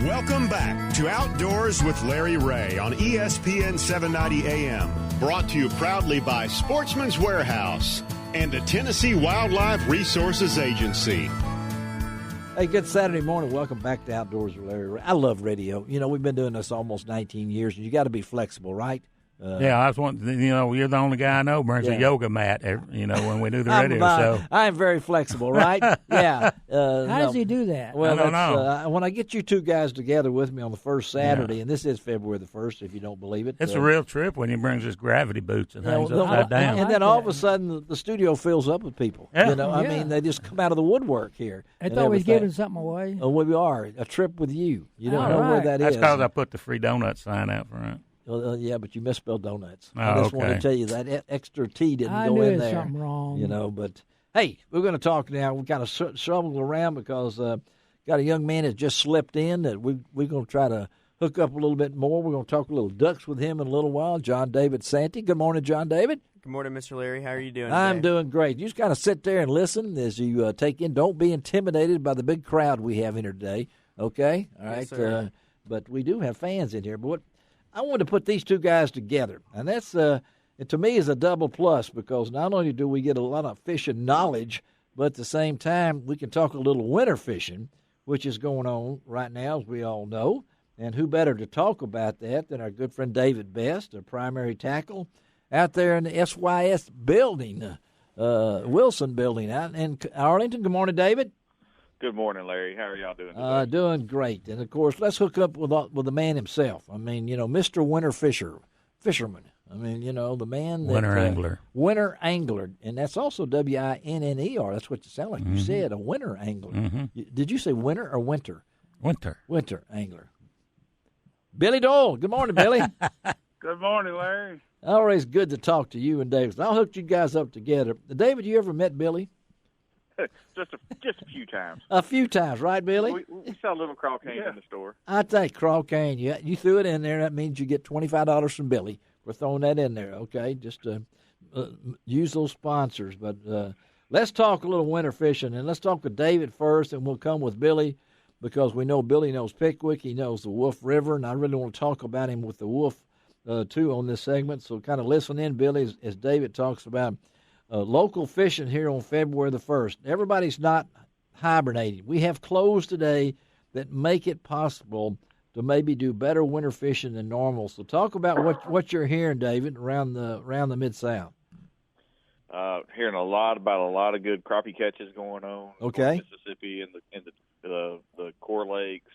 Welcome back to Outdoors with Larry Ray on ESPN 790 AM. Brought to you proudly by Sportsman's Warehouse and the Tennessee Wildlife Resources Agency. Hey, good Saturday morning. Welcome back to Outdoors with Larry Ray. I love radio. You know, we've been doing this almost 19 years, and you got to be flexible, right? I was wanting, you're the only guy I know brings a yoga mat, when we do the radio show. I am very flexible, right? Yeah. How does he do that? Well, I don't know. When I get you two guys together with me on the first Saturday, and this is February the 1st, if you don't believe it. It's a real trip when he brings his gravity boots and things upside down. And then all of a sudden, the studio fills up with people. Yeah. I mean, they just come out of the woodwork here. I thought we was giving something away. Oh, we are. A trip with you. You don't know where that That's is. That's because I put the free donut sign out front. Yeah, but you misspelled donuts. Oh, I just want to tell you that extra T didn't go in there. I knew something wrong. But, hey, we're going to talk now. We kind of shoveled around because got a young man that just slipped in that we're going to try to hook up a little bit more. We're going to talk a little ducks with him in a little while. John David Santee. Good morning, John David. Good morning, Mr. Larry. How are you doing I'm today? doing great. You just kind of sit there and listen as you take in. Don't be intimidated by the big crowd we have in here today, okay? All right. Yes, sir. But we do have fans in here. But I wanted to put these two guys together, and that's it, to me, is a double plus because not only do we get a lot of fishing knowledge, but at the same time we can talk a little winter fishing, which is going on right now, as we all know. And who better to talk about that than our good friend David Best, a primary tackle out there in the SYS building, Wilson building out in Arlington. Good morning, David. Good morning, Larry. How are y'all doing today? Doing great. And, of course, let's hook up with the man himself. I mean, Mr. Winter Fisherman. I mean, the man that... Winter angler. Winter angler. And that's also W-I-N-N-E-R. That's what you sound like. You said, a winter angler. Mm-hmm. Did you say winter or winter? Winter. Winter angler. Billy Doyle. Good morning, Billy. Good morning, Larry. Always good to talk to you and David. I'll hook you guys up together. David, you ever met Billy? just a few times. A few times, right, Billy? We sell little crawl canes in the store. I think crawl cane. You threw it in there. That means you get $25 from Billy. We're throwing that in there, okay? Just to use those sponsors. But let's talk a little winter fishing, and let's talk with David first, and we'll come with Billy because we know Billy knows Pickwick. He knows the Wolf River, and I really want to talk about him with the Wolf, too, on this segment. So kind of listen in, Billy, as David talks about local fishing here on February the 1st. Everybody's not hibernating. We have clothes today that make it possible to maybe do better winter fishing than normal. So talk about what you're hearing, David, around the Mid-South. Hearing a lot about a lot of good crappie catches going on. Okay. Mississippi and the Core Lakes,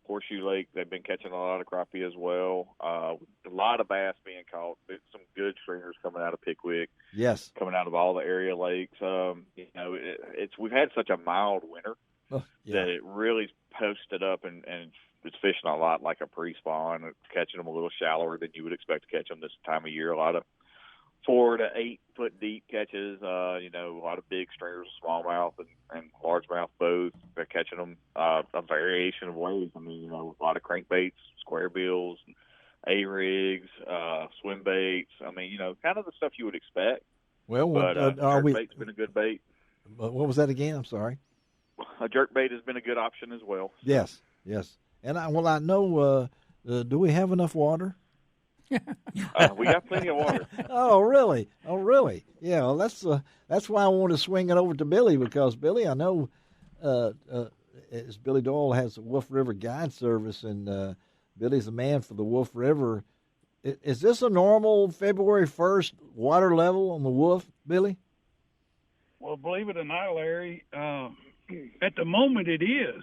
Horseshoe Lake, they've been catching a lot of crappie as well. A lot of bass being caught. Some good stringers coming out of Pickwick. Yes. Coming out of all the area lakes. We've had such a mild winter that it really posted up and it's fishing a lot like a pre-spawn. It's catching them a little shallower than you would expect to catch them this time of year. A lot of 4 to 8 foot deep catches, a lot of big stringers, smallmouth and largemouth both. They're catching them a variation of ways. I mean, a lot of crankbaits, square bills, A-rigs, swim baits. I mean, kind of the stuff you would expect. Well, but jerkbait's been a good bait. What was that again? I'm sorry. A jerkbait has been a good option as well. Yes. And I know, do we have enough water? We got plenty of water. Oh, really? Yeah, well, that's why I want to swing it over to Billy because, Billy, I know as Billy Doyle has the Wolf River Guide Service, and Billy's the man for the Wolf River. Is this a normal February 1st water level on the Wolf, Billy? Well, believe it or not, Larry, at the moment it is.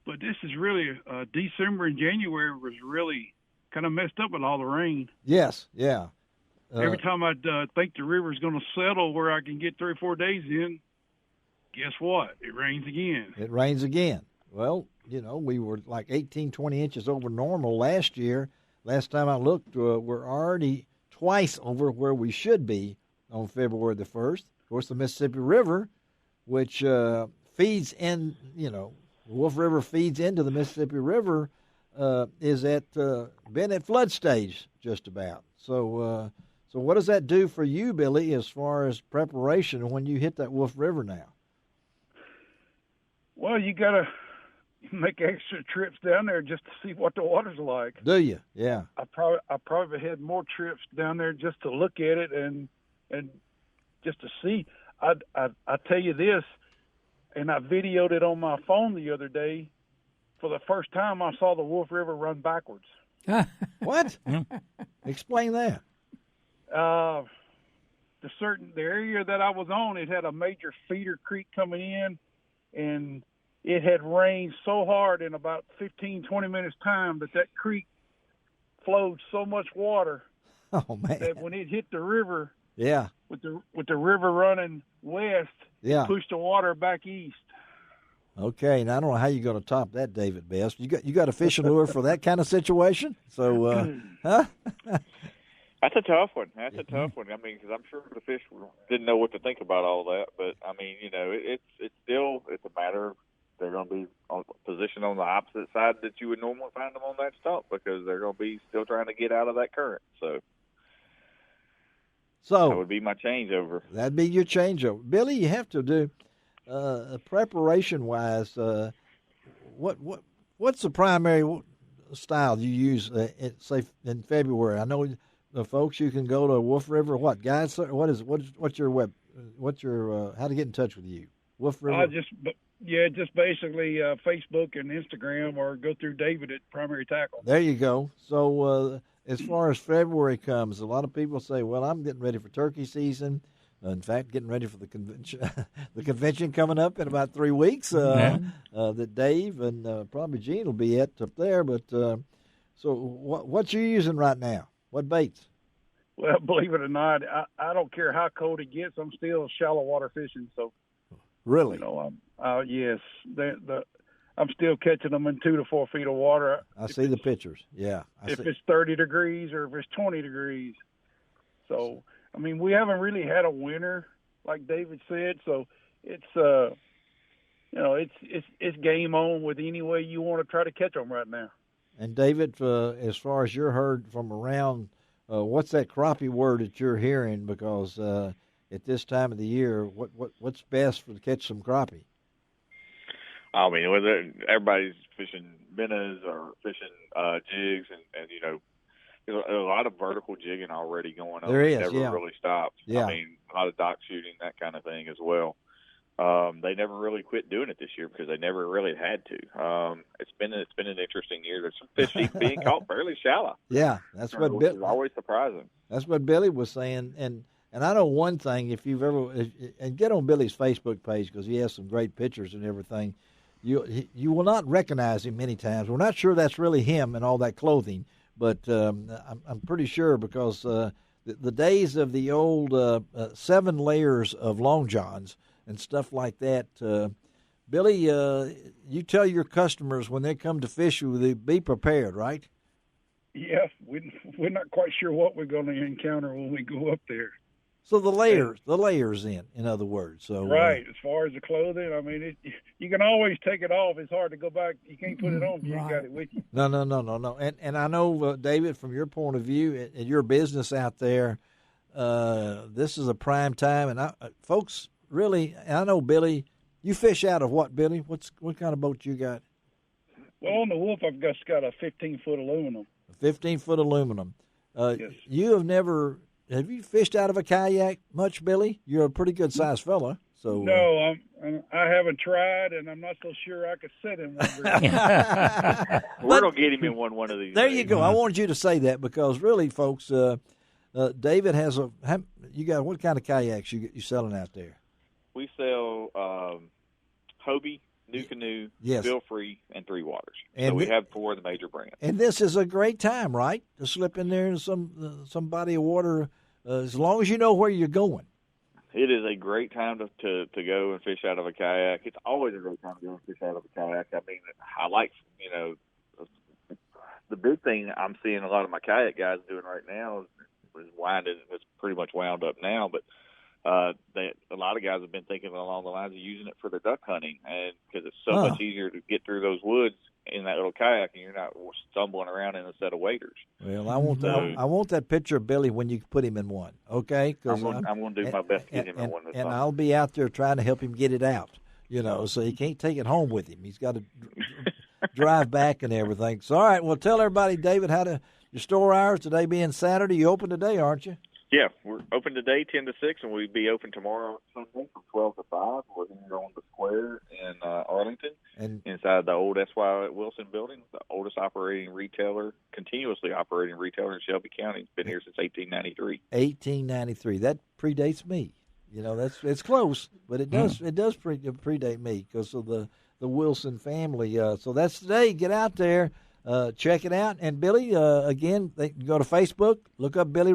But this is really December and January was really kind of messed up with all the rain. Yes, yeah. Every time I think the river's going to settle where I can get 3 or 4 days in, guess what? It rains again. Well, we were like 18, 20 inches over normal last year. Last time I looked, we're already twice over where we should be on February the 1st. Of course, the Mississippi River, which feeds in, Wolf River feeds into the Mississippi River, is been at flood stage just about. So what does that do for you, Billy, as far as preparation when you hit that Wolf River now? Well, you got to make extra trips down there just to see what the water's like. Do you? Yeah. I probably had more trips down there just to look at it and just to see. I tell you this, and I videoed it on my phone the other day. For the first time, I saw the Wolf River run backwards. What? Explain that. The area that I was on, it had a major feeder creek coming in, and it had rained so hard in about 15, 20 minutes time that creek flowed so much water that when it hit the river, with the river running west, it pushed the water back east. Okay, now I don't know how you're going to top that, David Best. You got a fishing lure for that kind of situation? So, huh? That's a tough one. I mean, because I'm sure the fish didn't know what to think about all that. But I mean, it's a matter of they're going to be positioned on the opposite side that you would normally find them on that stump because they're going to be still trying to get out of that current. So that would be my changeover. That'd be your changeover, Billy. You have to do. Preparation-wise, what's the primary style you use? Say in February, I know the folks you can go to Wolf River. What guys? What's your how to get in touch with you? Wolf River. Just basically Facebook and Instagram, or go through David at Primary Tackle. There you go. So as far as February comes, a lot of people say, "Well, I'm getting ready for turkey season." In fact, getting ready for the convention, coming up in about 3 weeks. That Dave and probably Gene will be up there. But so, what you using right now? What baits? Well, believe it or not, I don't care how cold it gets. I'm still shallow water fishing. So, really, yes, I'm still catching them in 2 to 4 feet of water. I see the pictures. Yeah, if it's 30 degrees or if it's 20 degrees. So. I mean, we haven't really had a winter, like David said, so it's it's game on with any way you want to try to catch them right now. And David, as far as you're heard from around, what's that crappie word that you're hearing? Because at this time of the year, what's best to catch some crappie? I mean, whether everybody's fishing minnows or fishing jigs, and there's a lot of vertical jigging already going on. There is, it never really stopped. Yeah. I mean, a lot of dock shooting, that kind of thing as well. They never really quit doing it this year because they never really had to. It's been an interesting year. There's some fish being caught fairly shallow. Yeah, that's what Billy is always surprising. That's what Billy was saying, and I know one thing. If you've ever and get on Billy's Facebook page because he has some great pictures and everything. You will not recognize him many times. We're not sure that's really him and all that clothing. But I'm pretty sure because the days of the old 7 layers of long johns and stuff like that, Billy, you tell your customers when they come to fish with you, be prepared, right? Yeah, we're not quite sure what we're going to encounter when we go up there. So the layers in other words. So right, as far as the clothing, I mean, you can always take it off. It's hard to go back. You can't put it on if you ain't got it with you. No. And I know, David, from your point of view and your business out there, this is a prime time. And folks, really, I know, Billy, you fish out of what, Billy? What kind of boat you got? Well, on the Wolf, I've just got a 15-foot aluminum. A 15-foot aluminum. Yes. You have you fished out of a kayak much, Billy? You're a pretty good sized fella. So no, I haven't tried, and I'm not so sure I could sit in one. We're gonna get him in one of these. There you go. I wanted you to say that because really, folks, David has you got what kind of kayaks you selling out there? We sell Hobie, New Canoe, Bill Free, and Three Waters. And so we have 4 of the major brands. And this is a great time, right? To slip in there in some body of water, as long as you know where you're going. It is a great time to go and fish out of a kayak. It's always a great time to go and fish out of a kayak. I mean, I like, the big thing I'm seeing a lot of my kayak guys doing right now is winding. It's pretty much wound up now, but a lot of guys have been thinking along the lines of using it for the duck hunting, and because it's so much easier to get through those woods in that little kayak, and you're not stumbling around in a set of waders. Well, I want that picture of Billy when you put him in one, okay? I'm going to do my best to get him in one. And I'll be out there trying to help him get it out. so he can't take it home with him. He's got to drive back and everything. So, all right, well, tell everybody, David, your store hours today being Saturday. You open today, aren't you? Yeah, we're open today 10 to 6, and we'll be open tomorrow Sunday from 12 to 5. We're here on the square in Arlington, and inside the old S.Y. Wilson building, the oldest continuously operating retailer in Shelby County. It's been here since 1893. 1893. That predates me. It's close, but it does predate me because of the Wilson family. So that's today. Get out there. Check it out. And Billy, again, they can go to Facebook, look up Billy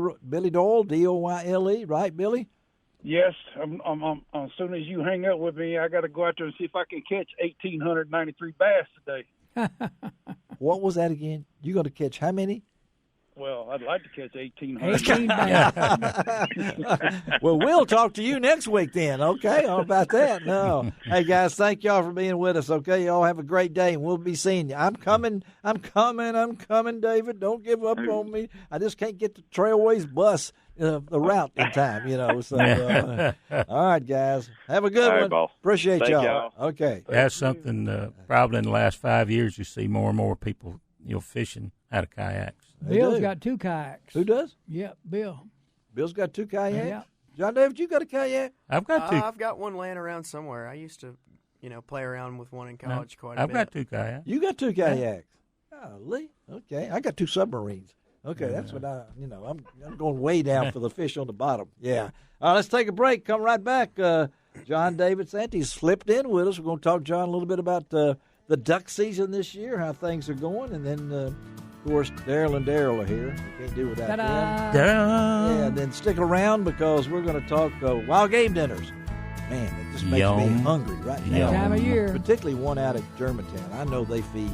Doyle, Doyle, right, Billy? Yes. As soon as you hang up with me, I got to go out there and see if I can catch 1,893 bass today. What was that again? You going to catch how many? Well, I'd like to catch 1,800. Well, we'll talk to you next week then, okay? How about that? No. Hey, guys, thank y'all for being with us, okay? Y'all have a great day, and we'll be seeing you. I'm coming, David. Don't give up on me. I just can't get the Trailways bus the route in time, So, all right, guys. Have a good one. Boss. Appreciate Thank y'all. Okay. That's something probably in the last 5 years you see more and more people, fishing out of kayaks. Bill's got 2 kayaks. Who does? Yep, Bill. Bill's got 2 kayaks? Yeah. John David, you got a kayak? I've got 2. I've got one laying around somewhere. I used to, play around with one in college quite a I've bit. got 2 kayaks. You got 2 kayaks? Golly. Okay. I got 2 submarines. Okay, that's what I'm going way down for the fish on the bottom. Yeah. All right, let's take a break. Come right back. John David Sante's slipped in with us. We're going to talk to John a little bit about the duck season this year, how things are going, and then, of course, Daryl and Daryl are here. We can't do without them. Ta-da! Yeah, and then stick around because we're going to talk wild game dinners. Man, it just makes me hungry right now. Time of year. Particularly one out at Germantown. I know they feed.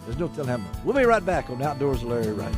There's no telling how much. We'll be right back on Outdoors with Larry Wright.